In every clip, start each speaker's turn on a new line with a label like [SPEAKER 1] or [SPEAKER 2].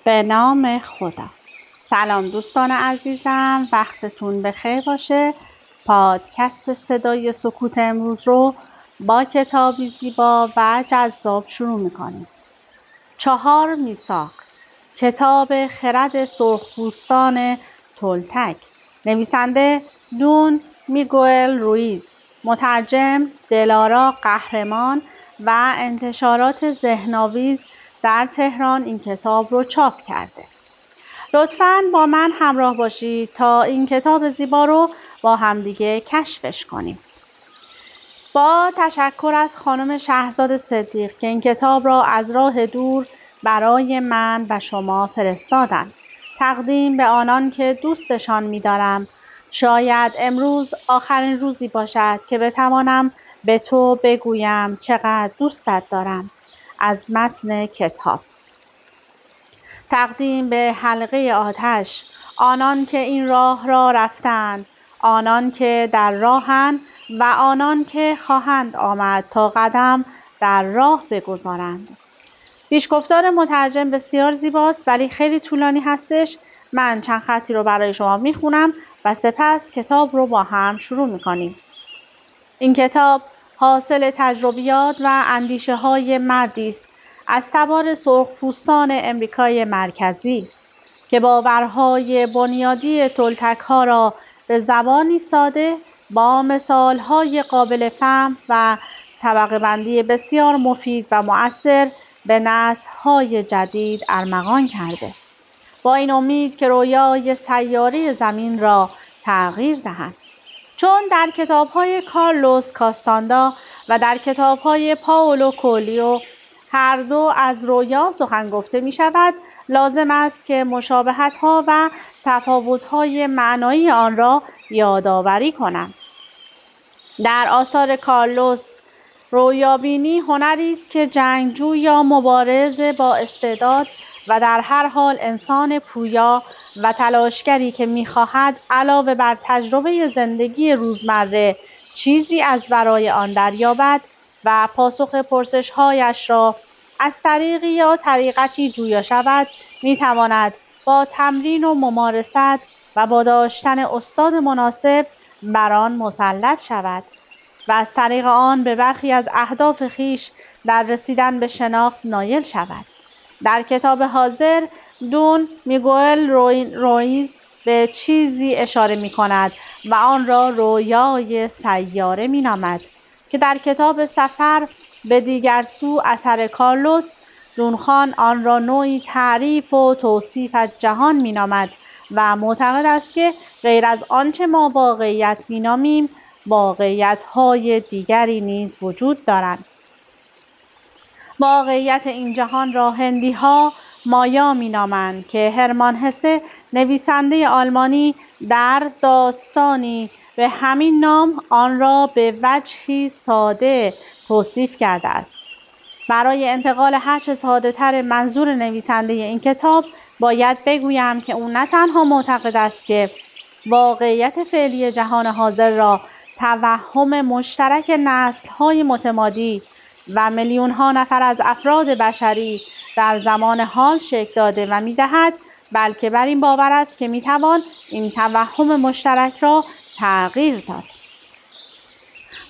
[SPEAKER 1] به نام خدا. سلام دوستان عزیزم، وقتتون بخیر باشه. پادکست صدای سکوت امروز رو با کتابی زیبا و جذاب شروع میکنیم. 4 میثاق، کتاب خرد سرخپوستان تولتک، نویسنده دون میگوئل رویز، مترجم دلارا قهرمان و انتشارات ذهن‌آویز در تهران این کتاب رو چاپ کرده. لطفاً با من همراه باشید تا این کتاب زیبا رو با همدیگه کشفش کنیم. با تشکر از خانم شهرزاد صدیق که این کتاب را از راه دور برای من و شما فرستادند. تقدیم به آنان که دوستشان می‌دارم. شاید امروز آخرین روزی باشد که بتوانم به تو بگویم چقدر دوستت دارم. از متن کتاب. تقدیم به حلقه آتش، آنان که این راه را رفتند، آنان که در راهند و آنان که خواهند آمد تا قدم در راه بگذارند. پیشگفتار مترجم بسیار زیباست ولی خیلی طولانی هستش. من چند خطی رو برای شما میخونم و سپس کتاب رو با هم شروع میکنیم. این کتاب حاصل تجربیات و اندیشه های مردی است از تبار سرخپوستان امریکای مرکزی که باورهای بنیادی تولتک ها را به زبانی ساده با مثال های قابل فهم و طبقه بندی بسیار مفید و مؤثر به نسل های جدید ارمغان کرده. با این امید که رویای سیاره زمین را تغییر دهند. چون در کتاب‌های کارلوس کاستاندا و در کتاب‌های پائولو کولیو هر دو از رویا سخن گفته می‌شود، لازم است که مشابهت‌ها و تفاوت‌های معنایی آن را یادآوری کنند. در آثار کارلوس، رویابینی هنری است که جنگجو یا مبارز با استعداد و در هر حال انسان پویا و تلاشگری که می‌خواهد علاوه بر تجربه زندگی روزمره چیزی از ورای آن دریابد و پاسخ پرسش‌هایش را از طریقی یا طریقتی جویا شود، می‌تواند با تمرین و ممارست و با داشتن استاد مناسب بر آن مسلط شود و از طریق آن به برخی از اهداف خویش در رسیدن به شناخت نایل شود. در کتاب حاضر دون میگوئل رویز به چیزی اشاره می کند و آن را رویای سیاره می نامد که در کتاب سفر به دیگر سو اثر کارلوس دونخان آن را نوعی تعریف و توصیف از جهان می نامد و معتقد است که غیر از آنچه ما واقعیت می نامیم واقعیت‌های دیگری نیز وجود دارند. واقعیت این جهان را هندی‌ها مایا می‌نامند که هرمان هسه نویسنده آلمانی در داستانی به همین نام آن را به وجهی ساده توصیف کرده است. برای انتقال هرچه ساده‌تر منظور نویسنده این کتاب باید بگویم که او نه تنها معتقد است که واقعیت فعلی جهان حاضر را توهم مشترک نسل‌های متمادی و میلیون‌ها نفر از افراد بشری در زمان حال شکل داده و می‌دهد، بلکه بر این باور است که می‌توان این توهم مشترک را تغییر داد.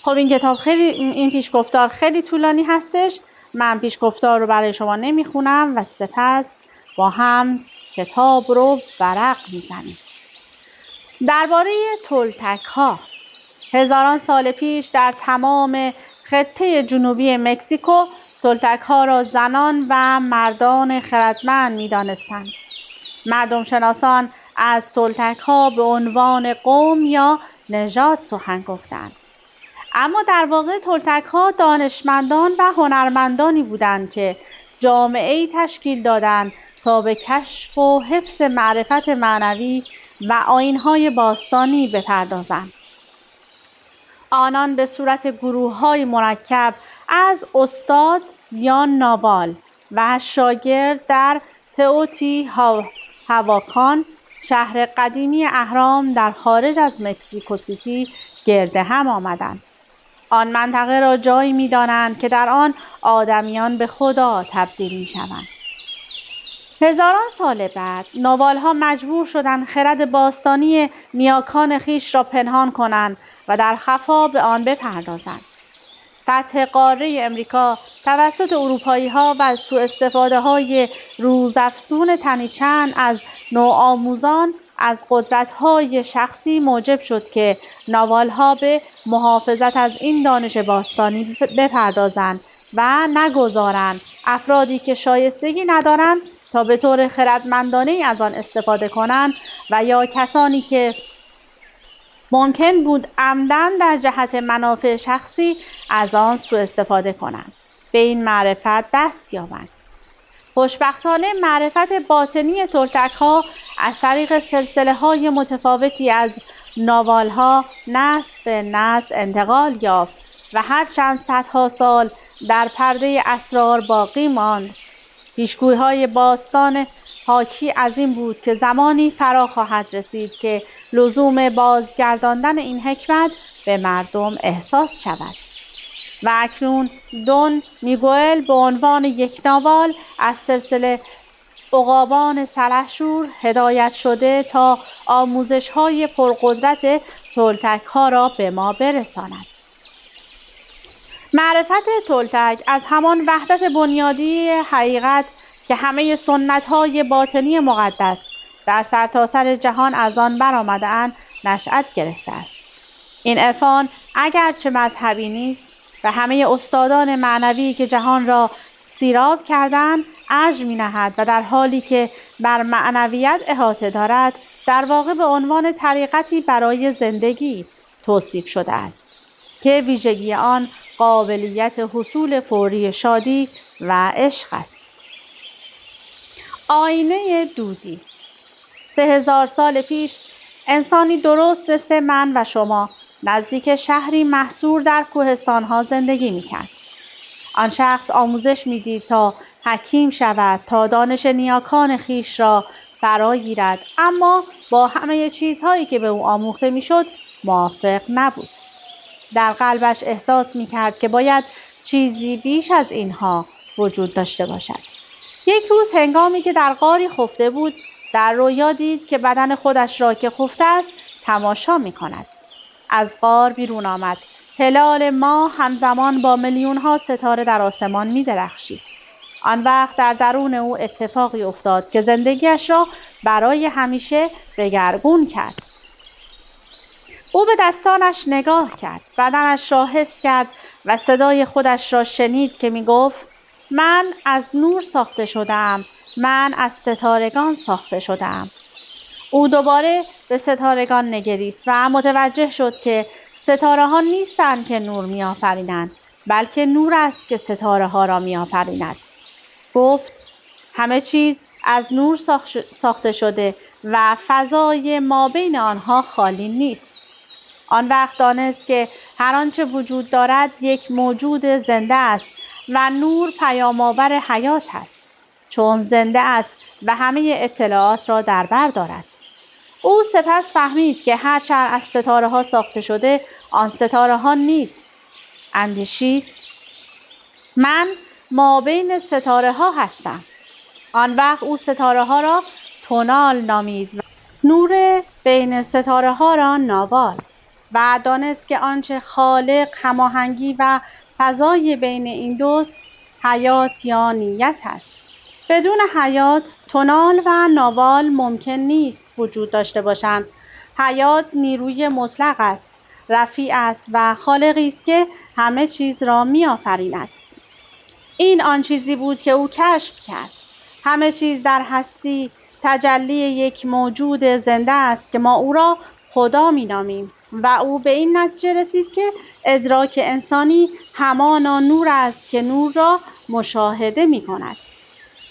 [SPEAKER 1] خب این پیشگفتار خیلی طولانی هستش. من پیشگفتار رو برای شما نمیخونم و سپس با هم کتاب رو ورق میزنیم. درباره تولتک ها، هزاران سال پیش در تمام خطه جنوبی مکزیکو تولتک ها را زنان و مردان خردمند می‌دانستند. مردم شناسان از تولتک ها به عنوان قوم یا نژاد سخن گفتند. اما در واقع تولتک ها دانشمندان و هنرمندانی بودند که جامعه‌ای تشکیل دادند تا به کشف و حفظ معرفت معنوی و آیین‌های باستانی بپردازند. آنان به صورت گروه‌های مرکب از استاد یا ناوال و شاگرد در تئوتی هواکان، شهر قدیمی اهرام در خارج از مکزیکو سیتی، گرد هم آمدند. آن منطقه را جایی می‌دانند که در آن آدمیان به خدا تبدیل می‌شوند. هزاران سال بعد ناوال‌ها مجبور شدند خرد باستانی نیاکان خیش را پنهان کنند و در خفا به آن بپردازند. فتح قاره امریکا توسط اروپایی‌ها و سوءاستفاده‌های روزافزون تنیچند از نوآموزان از قدرت‌های شخصی موجب شد که ناوال‌ها به محافظت از این دانش باستانی بپردازند و نگذارند افرادی که شایستگی ندارند تا به طور خردمندانه از آن استفاده کنند و یا کسانی که ممکن بود عمداً در جهت منافع شخصی از آن سوء استفاده کنند به این معرفت دست یابند. خوشبختانه معرفت باطنی تلتک‌ها از طریق سلسله‌های متفاوتی از ناوال‌ها نسل به نسل انتقال یافت و هر چند صدها سال در پرده اسرار باقی ماند. پیشگویی‌های باستان حاکی از این بود که زمانی فرا خواهد رسید که لزوم بازگرداندن این حکمت به مردم احساس شود و اکنون دون میگوئل به عنوان یک ناوال از سلسله عقابان سلحشور هدایت شده تا آموزش‌های پرقدرت تلتک‌ها را به ما برساند. معرفت تلتک از همان وحدت بنیادی حقیقت که همه سنت‌های باطنی مقدس در سرتاسر جهان از آن برآمده‌اند نشأت گرفته است. این عرفان اگرچه مذهبی نیست و همه استادان معنوی که جهان را سیراب کردند ارج می‌نهد و در حالی که بر معنویت احاطه دارد در واقع به عنوان طریقتی برای زندگی توصیف شده است که ویژگی آن قابلیت حصول فوری شادی و عشق است. آینه دودی 3000 سال پیش انسانی درست مثل من و شما نزدیک شهری محصور در کوهستان‌ها زندگی می‌کرد. آن شخص آموزش می‌دید تا حکیم شود، تا دانش نیاکان خیش را فرا گیرد، اما با همه چیزهایی که به او آموخته می‌شد موافق نبود. در قلبش احساس می‌کرد که باید چیزی بیش از اینها وجود داشته باشد. یک روز هنگامی که در غاری خفته بود در رویا دید که بدن خودش را که خفته است تماشا می‌کند. از غار بیرون آمد. هلال ماه همزمان با میلیون‌ها ستاره در آسمان می‌درخشید. آن وقت در درون او اتفاقی افتاد که زندگیش را برای همیشه دگرگون کرد. او به دستانش نگاه کرد، بدنش را حس کرد و صدای خودش را شنید که می‌گفت من از نور ساخته شدم، من از ستارگان ساخته شدم. او دوباره به ستارگان نگریست و متوجه شد که ستاره ها نیستند که نور می آفرینند بلکه نور است که ستاره ها را می آفریند. گفت همه چیز از نور ساخته شده و فضای ما بین آنها خالی نیست. آن وقت دانست که هر آنچه وجود دارد یک موجود زنده است و نور پیام‌آور حیات است چون زنده است و همه اطلاعات را در بر دارد. او سپس فهمید که هرچند از ستاره ها ساخته شده آن ستاره ها نیست. اندیشید من ما بین ستاره ها هستم. آن وقت او ستاره ها را تونال نامید و نور بین ستاره ها را ناوال و دانست که آنچه خالق هماهنگی و فضای بین این دوست حیات یا نیت است. بدون حیات تونال و ناوال ممکن نیست وجود داشته باشند. حیات نیروی مطلق است، رفیع است و خالقی است که همه چیز را می‌آفریند. این آن چیزی بود که او کشف کرد. همه چیز در هستی تجلی یک موجود زنده است که ما او را خدا می‌نامیم و او به این نتیجه رسید که ادراک انسانی همانا نور است که نور را مشاهده می‌کند.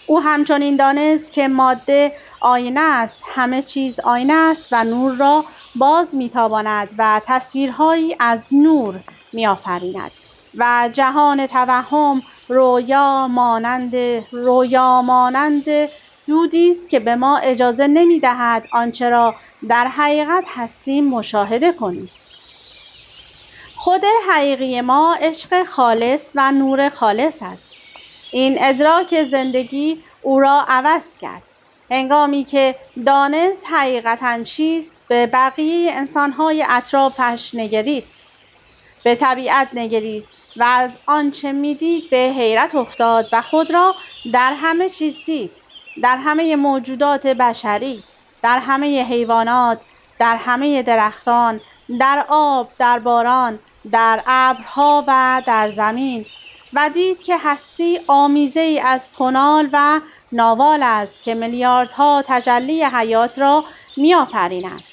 [SPEAKER 1] او همچنین دانست که ماده آینه است، همه چیز آینه است و نور را باز می‌تاباند و تصویرهایی از نور می‌آفریند و جهان توهم رویا مانند دودی است که به ما اجازه نمی‌دهد آنچه را در حقیقت هستیم مشاهده کنیم. خود حقیقی ما عشق خالص و نور خالص است. این ادراک زندگی او را عوض کرد. هنگامی که دانست حقیقتاً چیست، به بقیه انسان‌های اطرافش نگریست، به طبیعت نگریست و از آنچه می‌دید به حیرت افتاد و خود را در همه چیز دید، در همه موجودات بشری، در همه حیوانات، در همه درختان، در آب، در باران، در ابرها و در زمین، و دید که هستی آمیزه‌ای از کنال و ناوال است که میلیاردها تجلی حیات را می‌آفریند.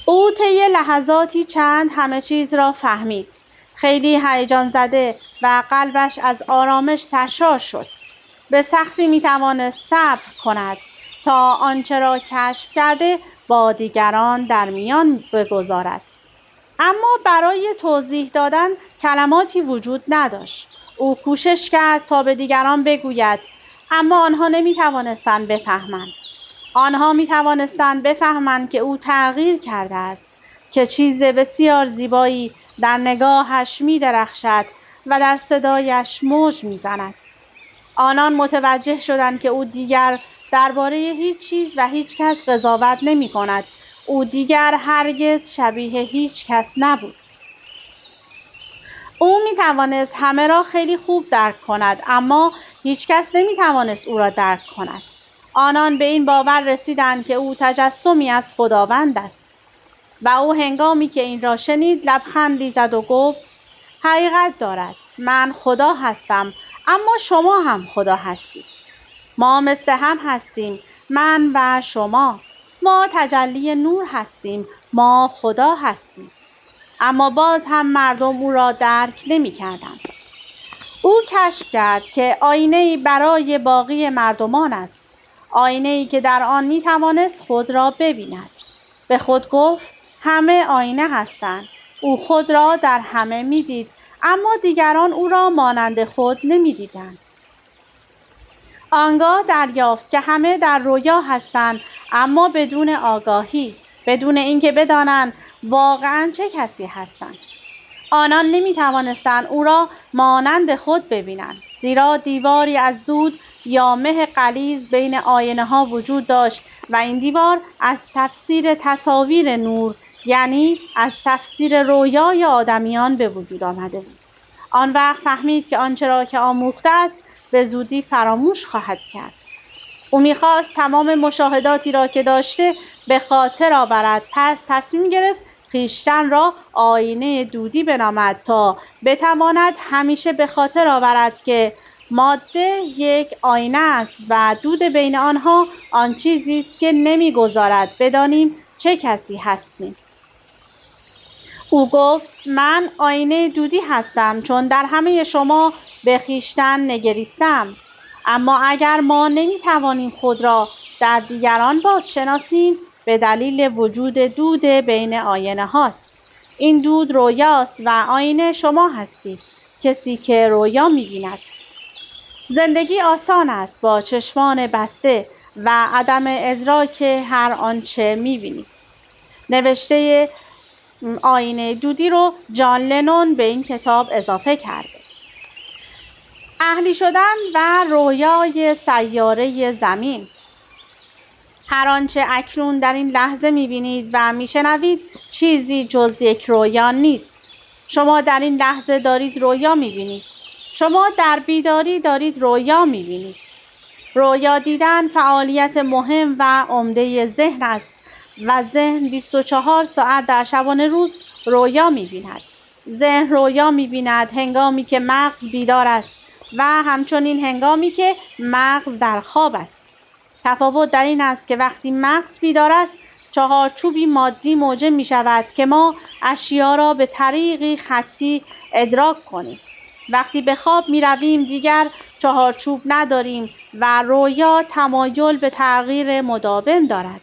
[SPEAKER 1] او طی لحظاتی چند همه چیز را فهمید. خیلی هیجان زده و قلبش از آرامش سرشار شد. به سختی می‌توانست صبر کند تا آنچه را کشف کرده با دیگران در میان بگذارد. اما برای توضیح دادن کلماتی وجود نداشت. او کوشش کرد تا به دیگران بگوید، اما آنها نمی‌توانستند بفهمند. آنها می‌توانستند بفهمند که او تغییر کرده است، که چیز بسیار زیبایی در نگاهش می‌درخشد و در صدایش موج می‌زند. آنان متوجه شدند که او دیگر درباره هیچ چیز و هیچ کس قضاوت نمی‌کند. او دیگر هرگز شبیه هیچ کس نبود. او می‌توانست همه را خیلی خوب درک کند، اما هیچ کس نمی‌توانست او را درک کند. آنان به این باور رسیدند که او تجسمی از خداوند است و او هنگامی که این را شنید لبخندی زد و گفت: حقیقت دارد، من خدا هستم، اما شما هم خدا هستید. ما مثل هم هستیم، من و شما. ما تجلی نور هستیم، ما خدا هستیم. اما باز هم مردم او را درک نمی‌کردند. او کشف کرد که آینه‌ای برای باقی مردمان است، آینه‌ای که در آن می‌توانست خود را ببیند. به خود گفت همه آینه هستند. او خود را در همه می‌دید، اما دیگران او را مانند خود نمی‌دیدند. آنگاه دریافت که همه در رویا هستند، اما بدون آگاهی، بدون اینکه بدانند واقعاً چه کسی هستند. آنان نمی‌توانستند او را مانند خود ببینند، زیرا دیواری از دود یا مه غلیظ بین آینه‌ها وجود داشت و این دیوار از تفسیر تصاویر نور، یعنی از تفسیر رویای آدمیان به وجود آمده بود. آن وقت فهمید که آنچه را که آموخته است به زودی فراموش خواهد کرد. او می‌خواست تمام مشاهداتی را که داشته به خاطر آورد، پس تصمیم گرفت خویشتن را آینه دودی بنامد تا بتواند همیشه به خاطر آورد که ماده یک آینه است و دود بین آنها آن چیزی است که نمی‌گذارد بدانیم چه کسی هستیم. او گفت من آینه دودی هستم، چون در همه شما به خویشتن نگریستم. اما اگر ما نمی‌توانیم خود را در دیگران بازشناسیم، به دلیل وجود دود بین آینه هاست. این دود رویاست و آینه شما هستید، کسی که رویا می‌بیند. زندگی آسان است با چشمان بسته و عدم ادراک هر آنچه می‌بینید. نوشته آینه دودی رو جان لنون به این کتاب اضافه کرده. اهلی شدن و رویای سیاره زمین. هر آنچه اکنون در این لحظه می‌بینید و می‌شنوید چیزی جز یک رویا نیست. شما در این لحظه دارید رویا می‌بینید. شما در بیداری دارید رویا می‌بینید. رویا دیدن فعالیت مهم و عمده ذهن است و ذهن 24 ساعت در شبانه روز رویا می‌بیند. ذهن رویا می‌بیند هنگامی که مغز بیدار است و همچنین هنگامی که مغز در خواب است. تفاوت در این است که وقتی مغز بیدار است، چهارچوبی مادی موجب می‌شود که ما اشیا را به طریقی خطی ادراک کنیم. وقتی به خواب می‌رویم دیگر چهارچوب نداریم و رویا تمایل به تغییر مداوم دارد.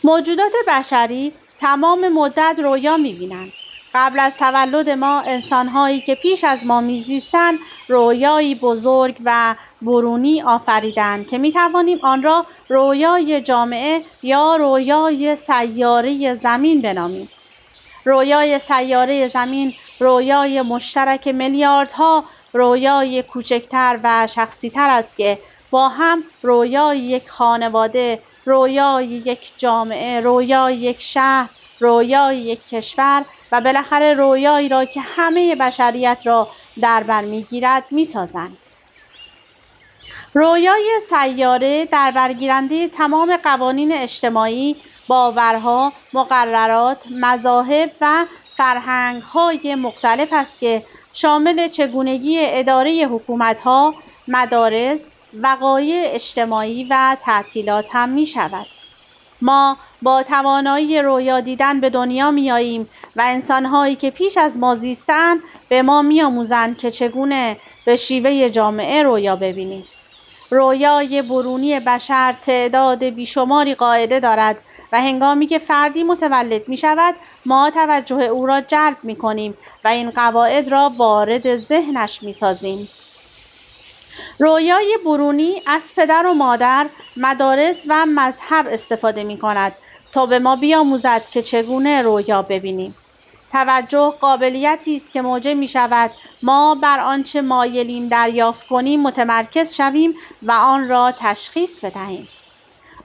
[SPEAKER 1] موجودات بشری تمام مدت رویا می‌بینند. قبل از تولد ما انسان‌هایی که پیش از ما می‌زیستند رویایی بزرگ و برونی آفریدند که می‌توانیم آن را رویای جامعه یا رویای سیاره زمین بنامیم. رویای سیاره زمین رویای مشترک میلیاردها رویای کوچکتر و شخصیتر است که با هم رویای یک خانواده، رویای یک جامعه، رویای یک شهر، رویای یک کشور و بالاخره رویایی را که همه بشریت را در بر می‌گیرد می‌سازند. رویای سیاره در برگیرنده تمام قوانین اجتماعی، باورها، مقررات، مذاهب و فرهنگ‌های مختلف است که شامل چگونگی اداره حکومت‌ها، مدارس، وقایع اجتماعی و تعطیلات هم می‌شود. ما با توانایی رویا دیدن به دنیا میاییم و انسان‌هایی که پیش از ما زیستند به ما می‌آموزند که چگونه به شیوه جامعه رویا ببینیم. رویای برونی بشر تعداد بیشماری قاعده دارد و هنگامی که فردی متولد می شود ما توجه او را جلب می کنیم و این قواعد را وارد ذهنش می سازیم. رویای برونی از پدر و مادر، مدارس و مذهب استفاده می کند تا به ما بیاموزد که چگونه رویا ببینیم. توجه قابلیتی است که موجب می شود ما بر آنچه مایلیم دریافت کنیم متمرکز شویم و آن را تشخیص بدهیم.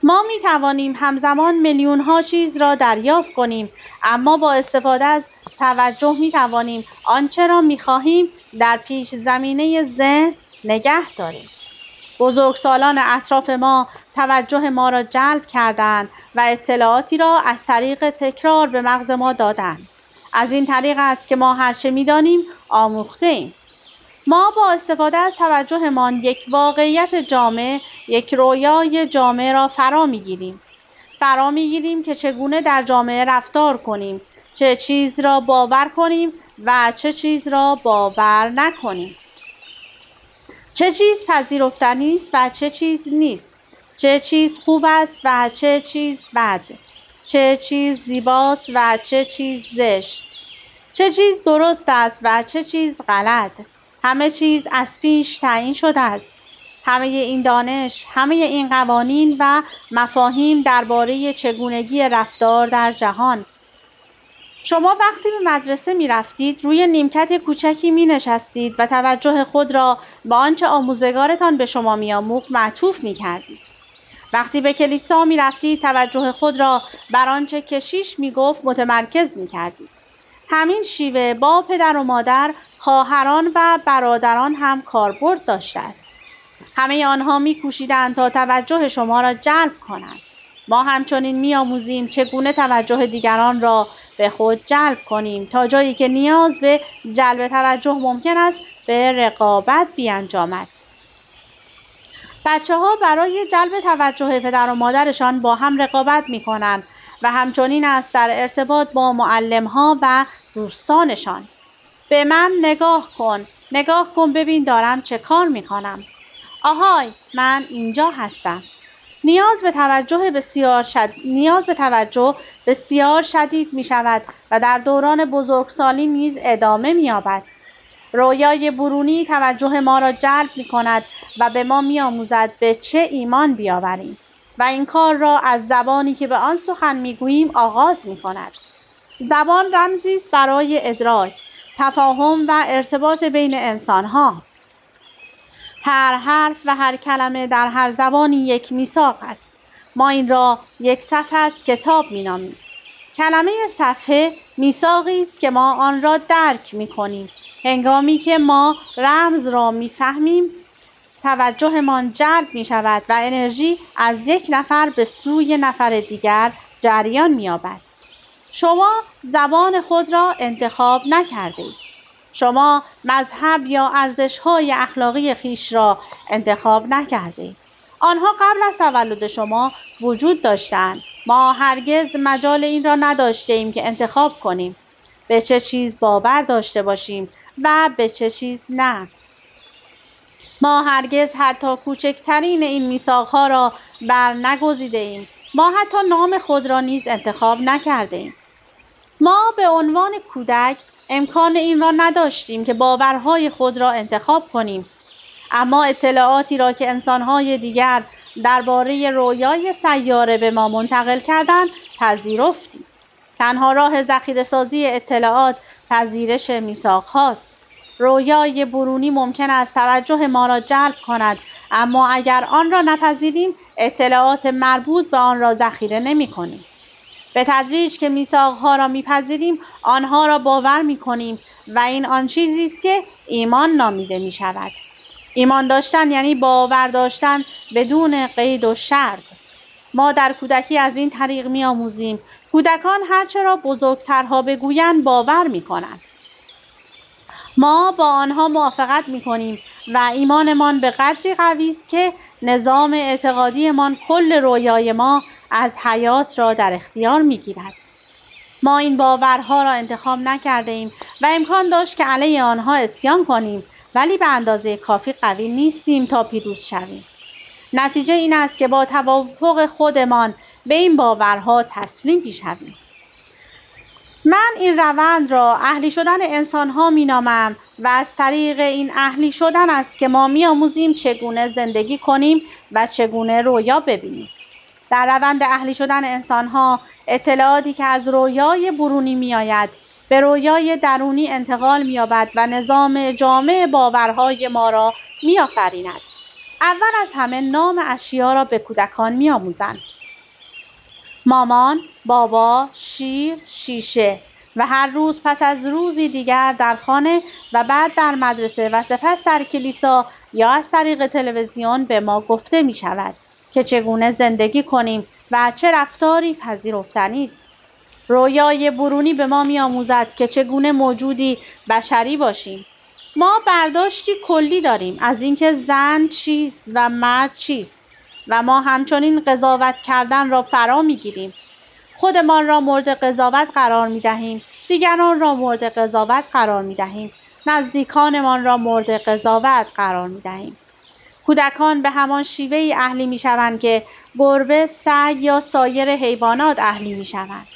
[SPEAKER 1] ما می توانیم همزمان میلیون ها چیز را دریافت کنیم، اما با استفاده از توجه می توانیم آنچه را می خواهیم در پیش زمینه ذهن نگه داریم. بزرگسالان اطراف ما توجه ما را جلب کردند و اطلاعاتی را از طریق تکرار به مغز ما دادند. از این طریق است که ما هرچه می‌دانیم آموخته‌ایم. ما با استفاده از توجهمان یک واقعیت جامع، یک رویای جامع را فرا می‌گیریم که چگونه در جامعه رفتار کنیم، چه چیز را باور کنیم و چه چیز را باور نکنیم، چه چیز پذیرفتنی است و چه چیز نیست، چه چیز خوب است و چه چیز بد، چه چیز زیباست و چه چیز زشت، چه چیز درست است و چه چیز غلط. همه چیز از پیش تعیین شده است. همه این دانش، همه این قوانین و مفاهیم درباره چگونگی رفتار در جهان. شما وقتی به مدرسه می رفتید روی نیمکت کوچکی می نشستید و توجه خود را به آنچه آموزگارتان به شما می آموخت معطوف می کردید. وقتی به کلیسا می رفتید توجه خود را بر آنچه کشیش می گفت متمرکز می کردید. همین شیوه با پدر و مادر، خواهران و برادران هم کاربرد داشته است. همه آنها می‌کوشیدند تا توجه شما را جلب کنند. ما همچنین می‌آموزیم چگونه توجه دیگران را به خود جلب کنیم تا جایی که نیاز به جلب توجه ممکن است به رقابت بیانجامد. بچه‌ها برای جلب توجه پدر و مادرشان با هم رقابت می‌کنند و همچنین است در ارتباط با معلم‌ها و دوستانشان. به من نگاه کن ببین دارم چه کار می‌کنم. آهای من اینجا هستم. نیاز به توجه بسیار شدید می‌شود و در دوران بزرگسالی نیز ادامه می‌یابد. رویای برونی توجه ما را جلب می‌کند و به ما می‌آموزد به چه ایمان بیاوریم و این کار را از زبانی که به آن سخن می‌گوییم آغاز می‌کند. زبان رمزی است برای ادراک، تفاهم و ارتباط بین انسان‌ها. هر حرف و هر کلمه در هر زبانی یک میثاق است. ما این را یک صفحه از کتاب می‌نامیم. کلمه صفحه میثاقی است که ما آن را درک می‌کنیم. هنگامی که ما رمز را می‌فهمیم، توجهمان جلب می‌شود و انرژی از یک نفر به سوی نفر دیگر جریان می‌یابد. شما زبان خود را انتخاب نکردید. شما مذهب یا ارزش‌های اخلاقی خویش را انتخاب نکردید. آنها قبل از تولد شما وجود داشتند. ما هرگز مجال این را نداشتیم که انتخاب کنیم به چه چیز باور داشته باشیم و به چه چیز نه. ما هرگز حتی کوچکترین این میثاق‌ها را برنگزیده‌ایم. ما حتی نام خود را نیز انتخاب نکرده‌ایم. ما به عنوان کودک امکان این را نداشتیم که باورهای خود را انتخاب کنیم، اما اطلاعاتی را که انسان‌های دیگر درباره رویای سیاره به ما منتقل کردند پذیرفتیم. تنها راه ذخیره‌سازی اطلاعات پذیرش میثاق‌هاست. رویای برونی ممکن است توجه ما را جلب کند، اما اگر آن را نپذیریم اطلاعات مربوط به آن را ذخیره نمی‌کنیم. به تدریج که میثاق‌ها را می‌پذیریم آنها را باور می‌کنیم و این آن چیزی است که ایمان نامیده می‌شود. ایمان داشتن یعنی باور داشتن بدون قید و شرط. ما در کودکی از این طریق می‌آموزیم. کودکان هرچه را بزرگترها بگویند باور می‌کنند. ما با آنها موافقت می‌کنیم و ایمانمان به قدری قوی است که نظام اعتقادیمان کل رویای ما از حیات را در اختیار می‌گیرد. ما این باورها را انتخاب نکرده‌ایم و امکان داشت که علیه آنها عصیان کنیم، ولی به اندازه کافی قوی نیستیم تا پیروز شویم. نتیجه این است که با توافق خودمان به این باورها تسلیم می‌شویم. من این روند را اهلی شدن انسان‌ها می‌نامم و از طریق این اهلی شدن است که ما می‌آموزیم چگونه زندگی کنیم و چگونه رویا ببینیم. در روند اهلی شدن انسان‌ها اطلاعاتی که از رویای برونی می‌آید به رویای درونی انتقال می‌یابد و نظام جامع باورهای ما را می‌آفریند. اول از همه نام اشیا را به کودکان می‌آموزند. مامان، بابا، شیر، شیشه و هر روز پس از روزی دیگر در خانه و بعد در مدرسه و سپس در کلیسا یا از طریق تلویزیون به ما گفته می شود که چگونه زندگی کنیم و چه رفتاری پذیرفتنی است. رویای برونی به ما می آموزد که چگونه موجودی بشری باشیم. ما برداشتی کلی داریم از اینکه زن چیست و مرد چیست و ما همچنین قضاوت کردن را فرا می‌گیریم. خودمان را مورد قضاوت قرار می‌دهیم، دیگران را مورد قضاوت قرار می‌دهیم، نزدیکانمان را مورد قضاوت قرار می‌دهیم. کودکان به همان شیوهی اهلی می‌شوند که گربه، سگ یا سایر حیوانات اهلی می‌شوند.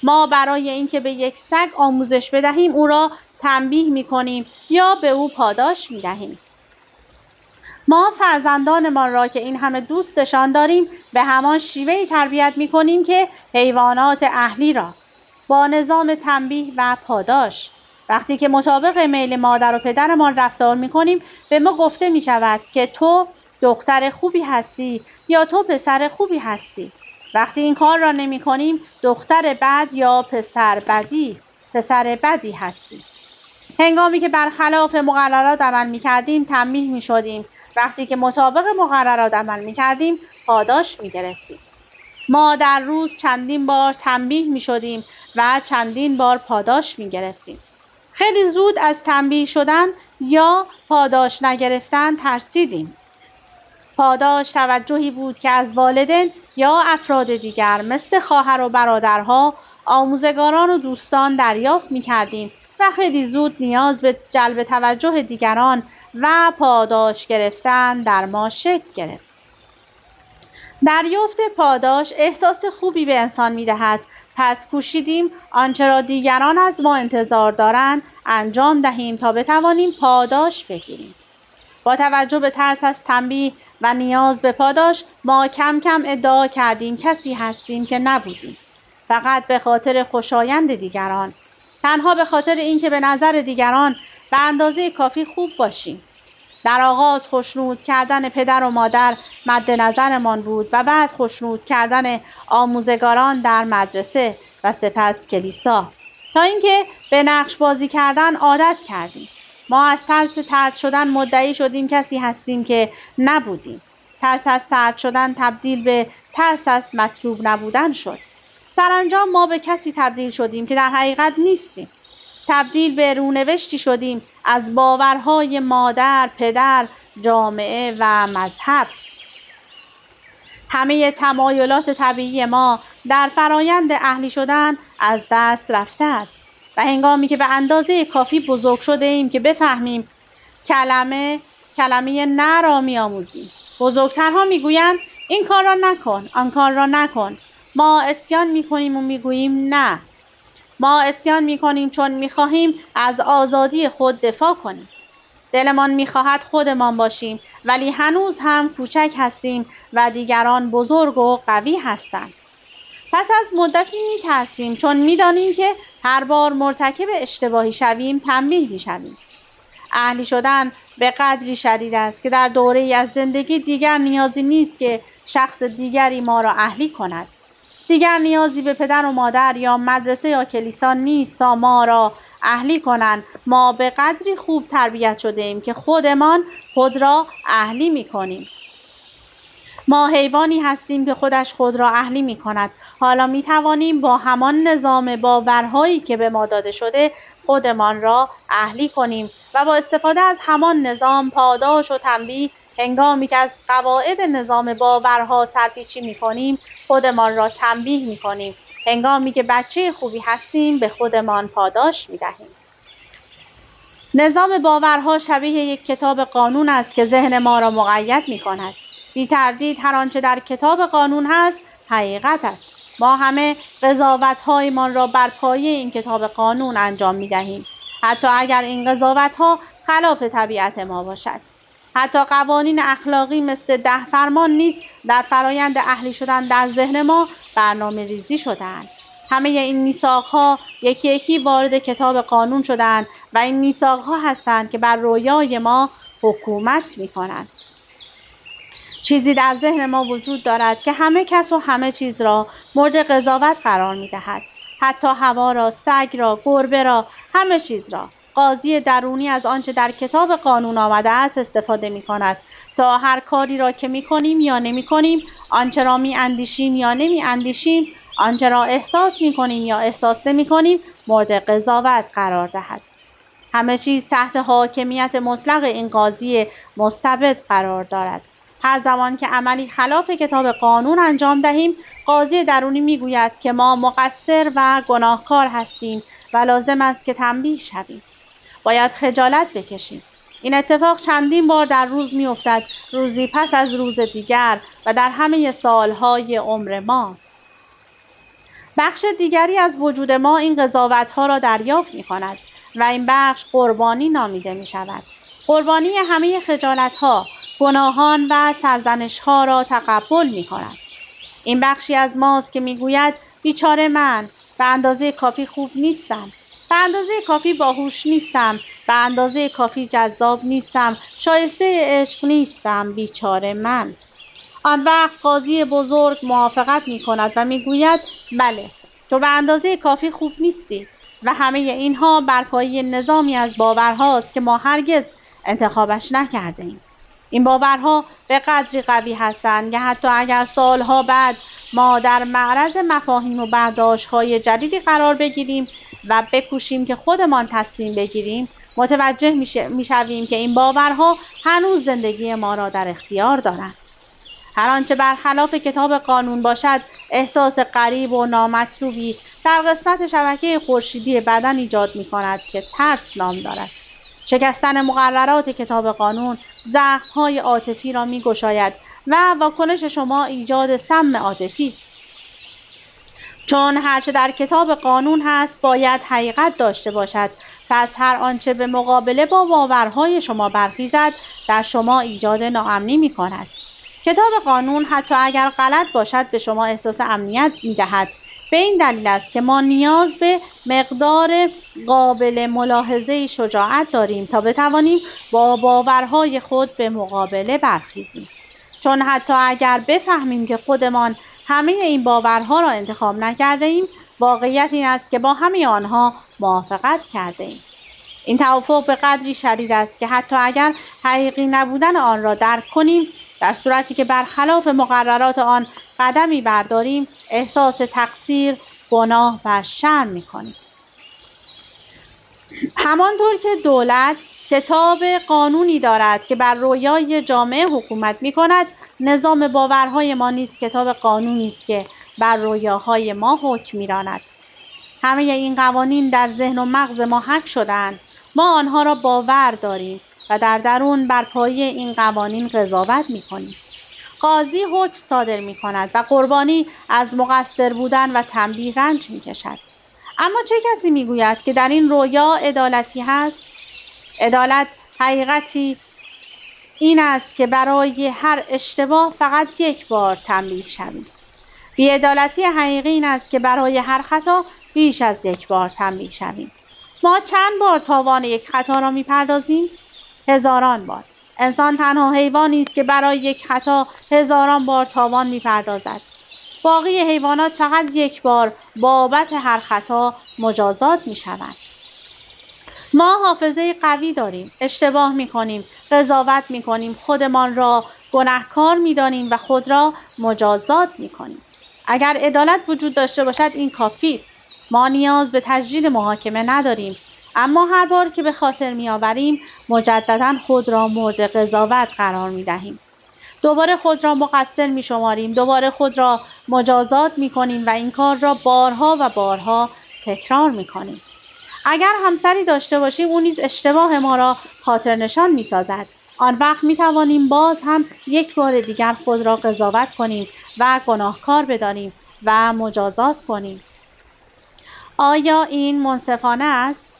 [SPEAKER 1] ما برای اینکه به یک سگ آموزش بدهیم او را تنبیه می‌کنیم یا به او پاداش می‌دهیم. ما فرزندانمان را که این همه دوستشان داریم به همان شیوهی تربیت می‌کنیم که حیوانات اهلی را، با نظام تنبیه و پاداش. وقتی که مطابق میل مادر و پدرمان رفتار می‌کنیم به ما گفته می‌شود که تو دختر خوبی هستی یا تو پسر خوبی هستی. وقتی این کار را نمی‌کنیم دختر بد یا پسر بدی هستی. هنگامی که برخلاف مقررات عمل می‌کردیم تنبیه می‌شدیم. وقتی که مطابق مقررات عمل می‌کردیم پاداش می‌گرفتیم. ما در روز چندین بار تنبیه می‌شدیم و چندین بار پاداش می‌گرفتیم. خیلی زود از تنبیه شدن یا پاداش نگرفتن ترسیدیم. پاداش توجهی بود که از والدین یا افراد دیگر مثل خواهر و برادرها، آموزگاران و دوستان دریافت می‌کردیم و خیلی زود نیاز به جلب توجه دیگران و پاداش گرفتن در ما شکل گرفت. دریافت پاداش احساس خوبی به انسان می‌دهد، پس کوشیدیم آنچه را دیگران از ما انتظار دارند انجام دهیم تا بتوانیم پاداش بگیریم. با توجه به ترس از تنبیه و نیاز به پاداش ما کم کم ادعا کردیم کسی هستیم که نبودیم، فقط به خاطر خوشایند دیگران، تنها به خاطر اینکه به نظر دیگران به اندازه کافی خوب باشیم. در آغاز خوشنود کردن پدر و مادر مد نظرمان بود و بعد خوشنود کردن آموزگاران در مدرسه و سپس کلیسا، تا اینکه به نقش بازی کردن عادت کردیم. ما از ترس طرد شدن مدعی شدیم کسی هستیم که نبودیم. ترس از طرد شدن تبدیل به ترس از مطلوب نبودن شد. سرانجام ما به کسی تبدیل شدیم که در حقیقت نیستیم. تبدیل به رونوشتی شدیم از باورهای مادر، پدر، جامعه و مذهب. همه تمایلات طبیعی ما در فرایند اهلی شدن از دست رفته است و هنگامی که به اندازه کافی بزرگ شده ایم که بفهمیم کلمه نه را می‌آموزیم. بزرگترها میگویند این کار را نکن، آن کار را نکن. ما عصیان می‌کنیم و میگوییم نه. ما عصیان می‌کنیم چون می‌خواهیم از آزادی خود دفاع کنیم. دلمان می‌خواهد خودمان باشیم ولی هنوز هم کوچک هستیم و دیگران بزرگ و قوی هستند. پس از مدتی می‌ترسیم چون می‌دانیم که هر بار مرتکب اشتباهی شویم تنبیه می‌شویم. اهلی شدن به قدری شدید است که در دوره‌ای از زندگی دیگر نیازی نیست که شخص دیگری ما را اهلی کند. دیگر نیازی به پدر و مادر یا مدرسه یا کلیسا نیست تا ما را اهلی کنند. ما به قدری خوب تربیت شده ایم که خودمان خود را اهلی می کنیم. ما حیوانی هستیم که خودش خود را اهلی می کند. حالا می توانیم با همان نظام باورهایی که به ما داده شده خودمان را اهلی کنیم و با استفاده از همان نظام پاداش و تنبیه هنگامی که از قواعد نظام باورها سرپیچی می کنیم خودمان را تنبیه می کنیم. هنگامی که بچه خوبی هستیم به خودمان پاداش می دهیم. نظام باورها شبیه یک کتاب قانون است که ذهن ما را مقید می کند. بی تردید هر آنچه در کتاب قانون هست حقیقت است. ما همه قضاوت‌هایمان را بر پایه این کتاب قانون انجام می دهیم. حتی اگر این قضاوت‌ها خلاف طبیعت ما باشد. حتی قوانین اخلاقی مثل 10 فرمان نیز در فرایند اهلی شدن در ذهن ما برنامه ریزی شده‌اند. همه این میثاق‌ها یکی یکی وارد کتاب قانون شدند و این میثاق‌ها هستند که بر رویای ما حکومت می‌کنند. چیزی در ذهن ما وجود دارد که همه کس و همه چیز را مورد قضاوت قرار می‌دهد. حتی هوا را، سگ را، گربه را، همه چیز را. قاضی درونی از آنچه در کتاب قانون آمده است استفاده می‌کند تا هر کاری را که می‌کنیم یا نمی‌کنیم، آنچه را می‌اندیشیم یا نمی‌اندیشیم، آنچه را احساس می‌کنیم یا احساس نمی‌کنیم مورد قضاوت قرار دهد. همه چیز تحت حاکمیت مطلق این قاضی مستبد قرار دارد. هر زمان که عملی خلاف کتاب قانون انجام دهیم، قاضی درونی میگوید که ما مقصر و گناهکار هستیم و لازم است که تنبیه شویم. باید خجالت بکشیم. این اتفاق چندین بار در روز میافتد، روزی پس از روز دیگر و در همه سالهای عمر ما. بخش دیگری از وجود ما این قضاوت‌ها را دریافت می‌کند و این بخش قربانی نامیده می‌شود. قربانی همه خجالت‌ها، گناهان و سرزنش‌ها را تقبل می‌کند. این بخشی از ماست که می‌گوید بیچاره من، به اندازه کافی خوب نیستم، به اندازه کافی باهوش نیستم، به اندازه کافی جذاب نیستم، شایسته عشق نیستم، بیچاره من. آن وقت قاضی بزرگ موافقت می‌کند و می‌گوید بله، تو به اندازه کافی خوب نیستی و همه اینها بر پایه نظامی از باورهاست که ما هرگز انتخابش نکرده‌ایم. این باورها به قدری قوی هستند که حتی اگر سالها بعد ما در معرض مفاهیم و برداشت‌های جدیدی قرار بگیریم و بکوشیم که خودمان تصمیم بگیریم، متوجه می‌شویم که این باورها هنوز زندگی ما را در اختیار دارند. هر آنچه برخلاف کتاب قانون باشد، احساس غریب و نامطلوبی در قسمت شبکه خورشیدی بدن ایجاد می‌کند که ترس نام دارد. شکستن مقررات کتاب قانون زخم‌های عاطفی را می‌گشاید و واکنش شما ایجاد سم عاطفی است. چون هرچه در کتاب قانون هست باید حقیقت داشته باشد، پس هر آنچه به مقابله با باورهای شما برخیزد در شما ایجاد ناامنی می‌کند. کتاب قانون حتی اگر غلط باشد به شما احساس امنیت می‌دهد. به این دلیل است که ما نیاز به مقدار قابل ملاحظه شجاعت داریم تا بتوانیم با باورهای خود به مقابله برخیزیم. چون حتی اگر بفهمیم که خودمان همه این باورها را انتخاب نکرده ایم، واقعیت این است که با همه آنها موافقت کرده ایم. این توافق به قدری شدید است که حتی اگر حقیقی نبودن آن را درک کنیم، در صورتی که برخلاف مقررات آن قدمی برداریم، احساس تقصیر، گناه و شرم می‌کنیم. همانطور که دولت کتاب قانونی دارد که بر رویای جامعه حکومت می‌کند، نظام باورهای ما نیز کتاب قانونی است که بر رویاهای ما حکم می‌راند. همه این قوانین در ذهن و مغز ما حک شده‌اند. ما آنها را باور داریم و در درون بر پایه این قوانین قضاوت می‌کنیم. قاضی حکم صادر می‌کند و قربانی از مقصر بودن و تنبیه رنج می‌کشد. اما چه کسی می‌گوید که در این رویا عدالتی هست؟ عدالت حقیقتی این است که برای هر اشتباه فقط یک بار تنبیه شویم. بی‌عدالتی حقیقی این است که برای هر خطا بیش از یک بار تنبیه شویم. ما چند بار تاوان یک خطا را میپردازیم؟ هزاران بار. انسان تنها حیوانی است که برای یک خطا هزاران بار تاوان میپردازد. باقی حیوانات فقط یک بار بابت هر خطا مجازات میشوند. ما حافظه قوی داریم، اشتباه میکنیم، قضاوت میکنیم، خودمان را گناهکار میدانیم و خود را مجازات میکنیم. اگر عدالت وجود داشته باشد این کافی است. ما نیاز به تجدید محاکمه نداریم، اما هر بار که به خاطر میآوریم مجددا خود را مورد قضاوت قرار میدهیم. دوباره خود را مقصر میشماریم، دوباره خود را مجازات میکنیم و این کار را بارها و بارها تکرار میکنیم. اگر همسری داشته باشیم او نیز اشتباه ما را خاطر نشان می‌سازد. آن وقت می‌توانیم باز هم یک بار دیگر خود را قضاوت کنیم و گناهکار بدانیم و مجازات کنیم. آیا این منصفانه است؟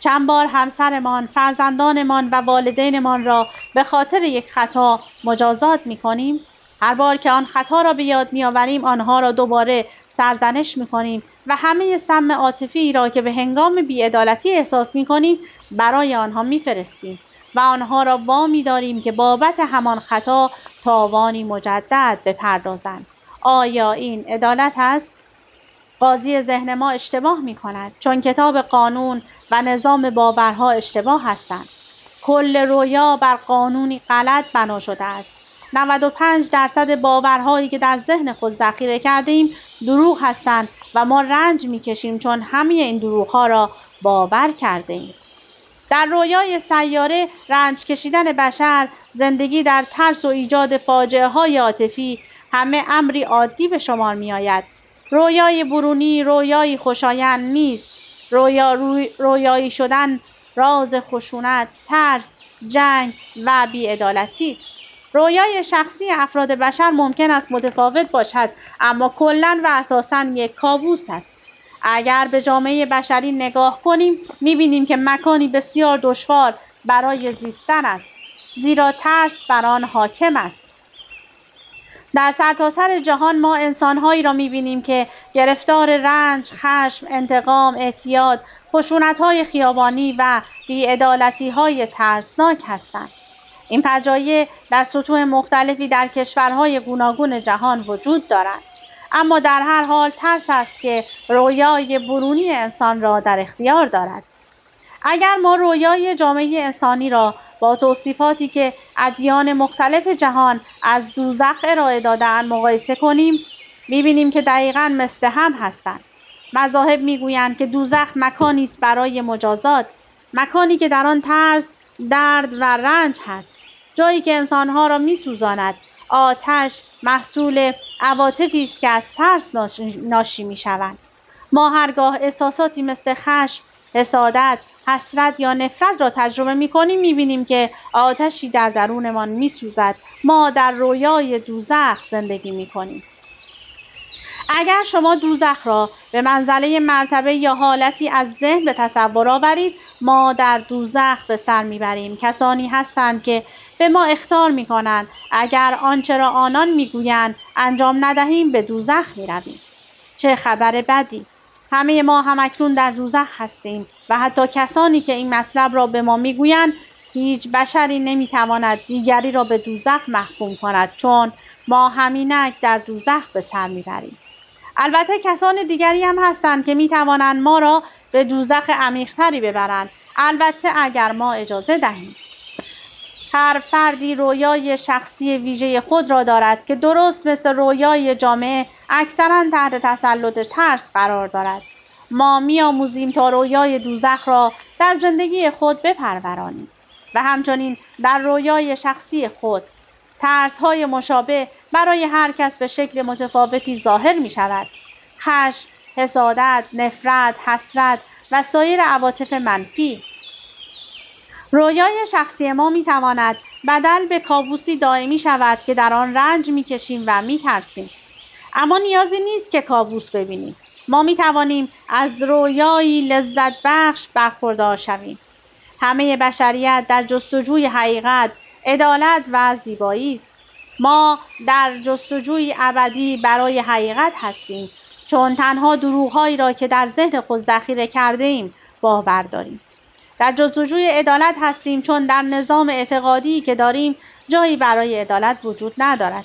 [SPEAKER 1] چند بار همسرمان، فرزندانمان و والدینمان را به خاطر یک خطا مجازات می‌کنیم؟ هر بار که آن خطا را به یاد می‌آوریم آنها را دوباره سرزنش می‌کنیم و همه سم عاطفی را که به هنگام بی‌عدالتی احساس می‌کنیم برای آنها می‌فرستیم و آنها را وامی داریم که بابت همان خطا تاوانی مجدد بپردازند. آیا این عدالت است؟ قاضی ذهن ما اشتباه می‌کند، چون کتاب قانون و نظام باورها اشتباه هستند. کل رویا بر قانونی غلط بنا شده است. 95% باورهایی که در ذهن خود ذخیره کردیم دروغ هستند و ما رنج می‌کشیم چون همه این دروغ‌ها را باور کرده‌ایم. در رویای سیاره رنج کشیدن بشر، زندگی در ترس و ایجاد فاجعه‌های عاطفی همه امری عادی به شمار می‌آید. رویای برونی رویایی خوشایند نیست. رویایی شدن راز خشونت، ترس، جنگ و بی‌عدالتی است. رویای شخصی افراد بشر ممکن است متفاوت باشد، اما کلاً و اساساً یک کابوس است. اگر به جامعه بشری نگاه کنیم می‌بینیم که مکانی بسیار دشوار برای زیستن است، زیرا ترس بر آن حاکم است. در سرتاسر جهان ما انسان‌هایی را می‌بینیم که گرفتار رنج، خشم، انتقام، اعتیاد، خشونت‌های خیابانی و بی‌عدالتی‌های ترسناک هستند. این فجایع در سطوح مختلفی در کشورهای گوناگون جهان وجود دارند. اما در هر حال ترس است که رویای برونی انسان را در اختیار دارد. اگر ما رویای جامعه انسانی را با توصیفاتی که ادیان مختلف جهان از دوزخ ارائه داده‌اند مقایسه کنیم، می‌بینیم که دقیقاً مثل هم هستند. مذاهب می‌گویند که دوزخ مکانی است برای مجازات، مکانی که در آن ترس، درد و رنج هست، جایی که انسان‌ها را می‌سوزاند. آتش محصول عواطفی است که از ترس ناشی می‌شوند. ما هرگاه احساساتی مثل خشم، حسادت، حسرت یا نفرت را تجربه می‌کنیم می‌بینیم که آتشی در درونمان می‌سوزد. ما در رویای دوزخ زندگی می‌کنیم. اگر شما دوزخ را به منزله مرتبه یا حالتی از ذهن به تصور آورید، ما در دوزخ به سر میبریم. کسانی هستند که به ما اخطار میکنند اگر آنچه را آنان میگویند انجام ندهیم به دوزخ میرویم. چه خبر بدی! همه ما همکنون در دوزخ هستیم و حتی کسانی که این مطلب را به ما میگویند، هیچ بشری نمیتواند دیگری را به دوزخ محکوم کند، چون ما همینک در دوزخ به سر میبریم. البته کسان دیگری هم هستند که میتوانند ما را به دوزخ عمیق‌تری ببرند، البته اگر ما اجازه دهیم. هر فردی رویای شخصی ویژه خود را دارد که درست مثل رویای جامعه اکثراً تحت تسلط ترس قرار دارد. ما می‌آموزیم تا رویای دوزخ را در زندگی خود بپرورانیم و همچنین در رویای شخصی خود. ترس‌های مشابه برای هر کس به شکل متفاوتی ظاهر می‌شود. خشم، حسادت، نفرت، حسرت و سایر عواطف منفی. رویای شخصی ما می‌تواند بدل به کابوسی دائمی شود که در آن رنج می‌کشیم و می‌ترسیم. اما نیازی نیست که کابوس ببینیم. ما می‌توانیم از رویایی لذت بخش برخوردار شویم. همه بشریت در جستجوی حقیقت، عدالت و زیبایی است. ما در جستجوی ابدی برای حقیقت هستیم، چون تنها دروغ‌هایی را که در ذهن خود ذخیره کرده‌ایم باور داریم. در جستجوی عدالت هستیم چون در نظام اعتقادی که داریم جایی برای عدالت وجود ندارد.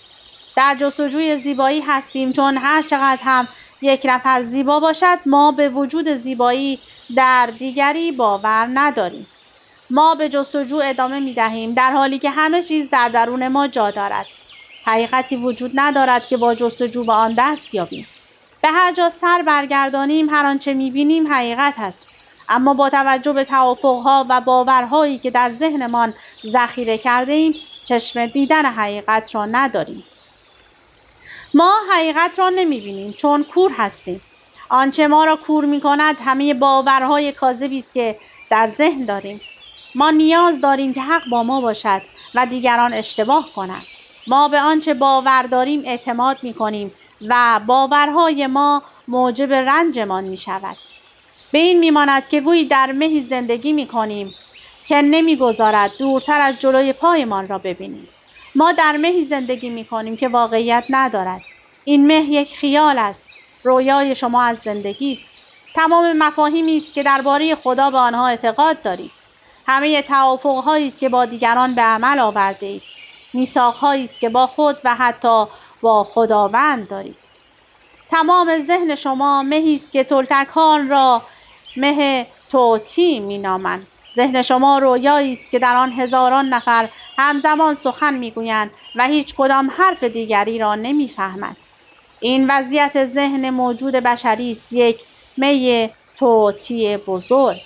[SPEAKER 1] در جستجوی زیبایی هستیم چون هر چقدر هم یک نفر زیبا باشد ما به وجود زیبایی در دیگری باور نداریم. ما به جستجو ادامه می دهیم در حالی که همه چیز در درون ما جا دارد. حقیقتی وجود ندارد که با جستجو به آن دست یابیم. به هر جا سر برگردانیم هر آنچه می بینیم حقیقت است. اما با توجه به توافقها و باورهایی که در ذهنمان ذخیره کرده ایم چشم دیدن حقیقت را نداریم. ما حقیقت را نمی بینیم چون کور هستیم. آنچه ما را کور می کند همه باورهای کاذبی است که در ذهن داریم. ما نیاز داریم که حق با ما باشد و دیگران اشتباه کنند. ما به آنچه باور داریم اعتماد می کنیم و باورهای ما موجب رنجمان می شود. به این می ماند که گویی در مهی زندگی می کنیم که نمی گذارد دورتر از جلوی پایمان را ببینیم. ما در مهی زندگی می کنیم که واقعیت ندارد. این مه یک خیال است. رویای شما از زندگی است. تمام مفاهیمی است که درباره خدا به آنها اعتقاد دارید. همه توافق‌هایی است که با دیگران به عمل آورده‌اید. میثاق‌هایی است که با خود و حتی با خداوند دارید. تمام ذهن شما مهی است که تلتکان را مه توتی می‌نامند. ذهن شما رویایی است که در آن هزاران نفر همزمان سخن می‌گویند و هیچ کدام حرف دیگری را نمی‌فهمند. این وضعیت ذهن موجود بشری است، یک می توتی بزرگ.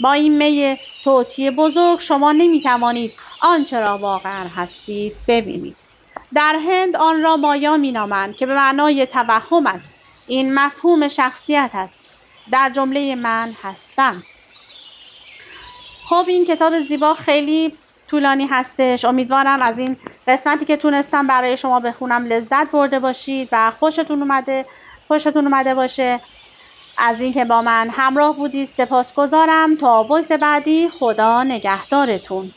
[SPEAKER 1] با این می توتی بزرگ شما نمی‌توانید آنچه را واقعا هستید ببینید. در هند آن را مایا می‌نامند که به معنای توهم است. این مفهوم شخصیت است. در جمله من هستم. خب این کتاب زیبا خیلی طولانی هستش. امیدوارم از این قسمتی که تونستم برای شما بخونم لذت برده باشید و خوشتون اومده باشه. از اینکه با من همراه بودید سپاسگزارم. تا وایس بعدی خدا نگهدارتون.